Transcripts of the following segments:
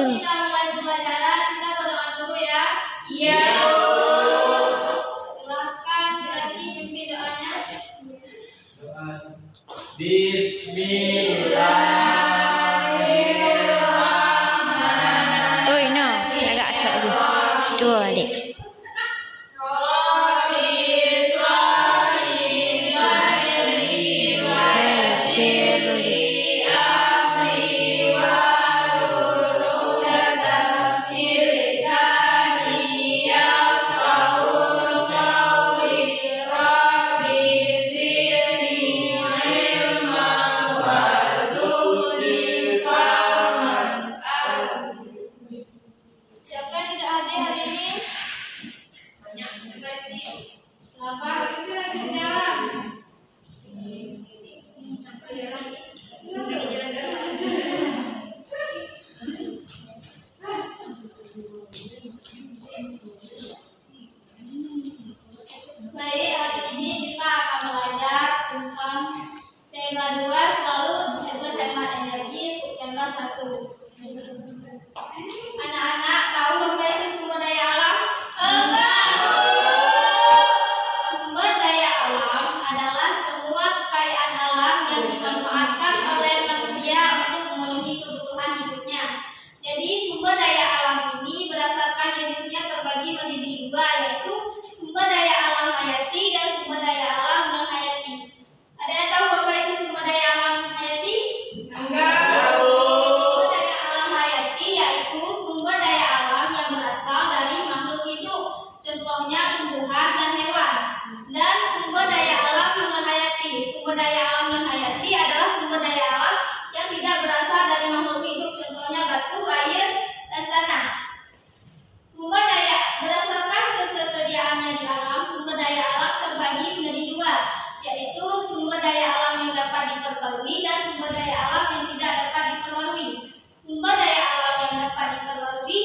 kita mulai pembelajaran, kita berdoa dulu ya. Iya. Silahkan lagi pimpin doanya. Bismillahirrahmanirrahim. Oi, no, agak acak tu. Dua adik. Siapa yang tidak hadir hari ini? Siapa? Isi lagi di jalan. Baik, hari ini kita akan belajar tentang tema 2 selalu disebut hemat energi, tema 1. Anak-anak tahu apa itu sumber daya alam? Enggak. Sumber daya alam adalah semua kekayaan alam yang dimanfaatkan oleh manusia untuk memenuhi kebutuhan hidupnya. Jadi sumber daya alam ini berdasarkan jenisnya terbagi menjadi 2, yaitu sumber daya alam hayati dan sumber daya alam non hayati. Ada yang tahu apa itu sumber daya alam hayati? Enggak. Sumber daya alam hayati yaitu sumber daya alam yang berasal dari makhluk hidup, contohnya tumbuhan dan hewan. Dan sumber daya alam non hayati. Sumber daya alam non hayati adalah sumber daya alam yang tidak berasal dari makhluk hidup, contohnya batu, air, dan tanah. Sumber daya berdasarkan ketersediaannya di alam, sumber daya alam terbagi menjadi 2, yaitu sumber daya alam yang dapat diperbarui dan sumber daya alam yang tidak dapat diperbarui. Sumber daya alam yang dapat diperbarui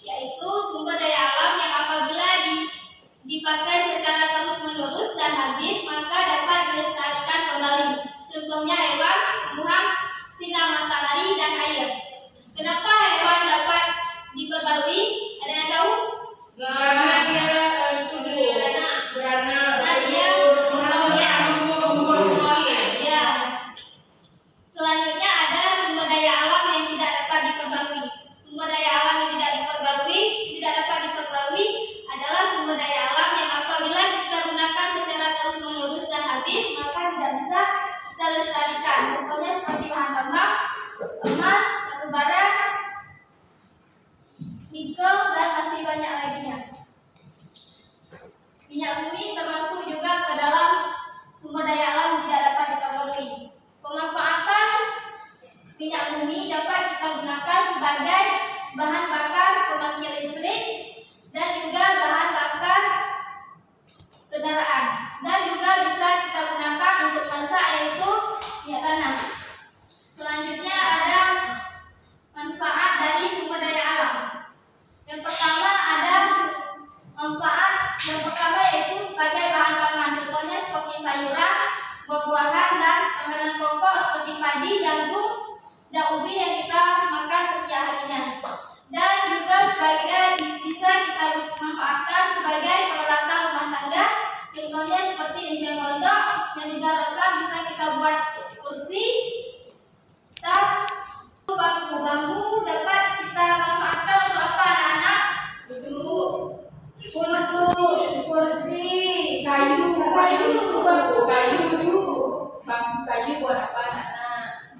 yaitu sumber daya alam yang apabila dipakai secara terus-menerus dan habis maka dapat dilestarikan kembali. Contohnya hewan, tumbuhan, sinar matahari, dan air. Kenapa hewan dapat diperbarui? Ada yang tahu? Karena dia beranak. Ya. Selanjutnya ada sumber daya alam yang tidak dapat diperbarui. Sumber daya alam yang tidak dapat diperbarui adalah sumber daya alam yang apabila kita gunakan secara terus-menerus dan habis maka tidak bisa kita lestarikan. Contohnya seperti bahan tambang, emas, batu bara, nikel, dan masih banyak lainnya. Minyak bumi termasuk juga ke dalam sumber daya alam yang tidak dapat diperbarui. Pemanfaatan minyak bumi dapat kita gunakan sebagai bahan bakar pembangkit listrik dan juga bahan bakar kendaraan, dan juga bisa kita gunakan untuk masak yaitu minyak tanah. Selanjutnya ada manfaat dari sumber daya alam. Yang pertama ada manfaat yang pertama yaitu sebagai bahan pangan, contohnya seperti sayuran, buah-buahan, dan makanan pokok seperti padi, jagung, dan ubi yang kita makan setiap harinya. Dan juga bisa kita manfaatkan sebagai peralatan rumah tangga, contohnya seperti ejeng gondok, dan juga rotan bisa kita buat kursi, tas, bambu dapat kita manfaatkan untuk apa anak-anak? Duduk, kursi, kayu buat apa anak-anak?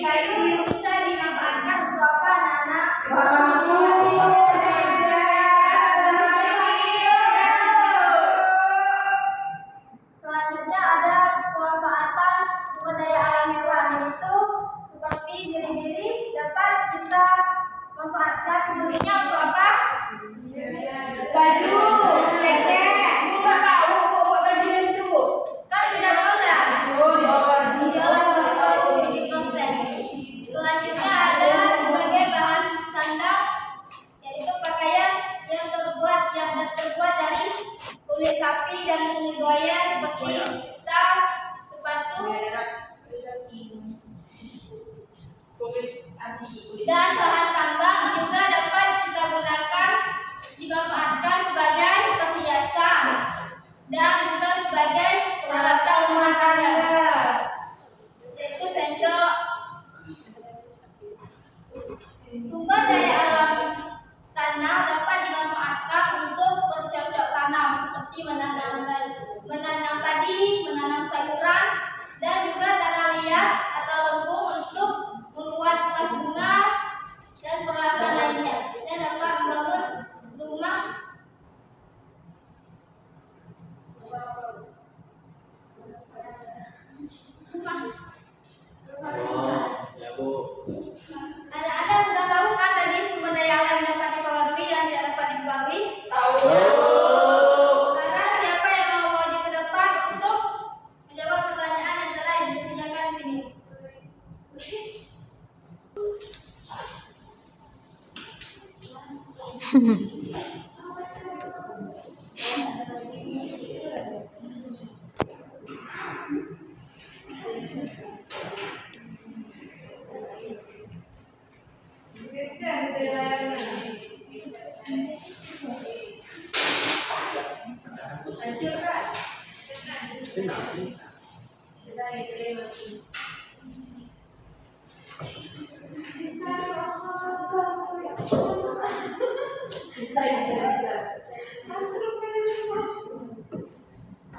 Kayu bisa dimanfaatkan untuk apa anak-anak? Selanjutnya ada pemanfaatan sumber daya alam hewan, yaitu seperti biri-biri dapat kita manfaatkan kulitnya untuk apa? Baju, tete, nggak tahu buat baju itu.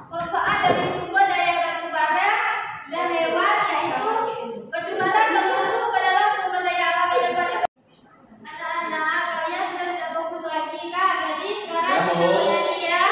Manfaat dari sumber daya batu bara dan hewan yaitu batu bara termasuk ke dalam sumber daya alam yang pada anak-anak kalian sudah tidak fokus lagi kak, jadi sekarang kita belajar ya.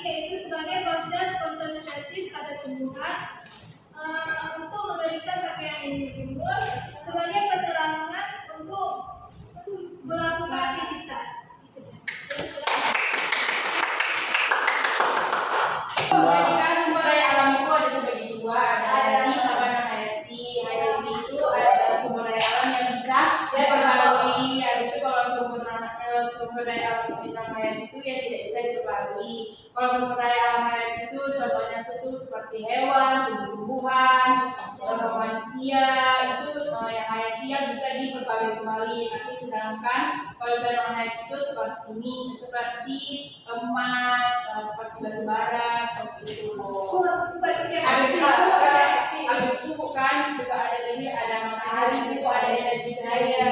yaitu sebagai proses fotosintesis pada tumbuhan untuk memberikan pakaian yang timbul sebagai penerangan untuk melakukan aktivitas. Jadi kan sumber daya alam itu ada terbagi dua, ada hayati sama non hayati. Hayati itu adalah sumber daya alam yang bisa diperbarui. Habis itu kalau sumber daya alam non hayati itu yang tidak bisa diperbarui. Kalau sumber daya alam hayati itu contohnya itu seperti hewan, tumbuhan, manusia itu yang hayati yang bisa diperbarui kembali. Tapi sedangkan kalau misalnya non hayati itu seperti ini, seperti emas, seperti batu bara, seperti itu. Habis itu bukan juga ada tadi ada matahari, itu ada energi cahaya.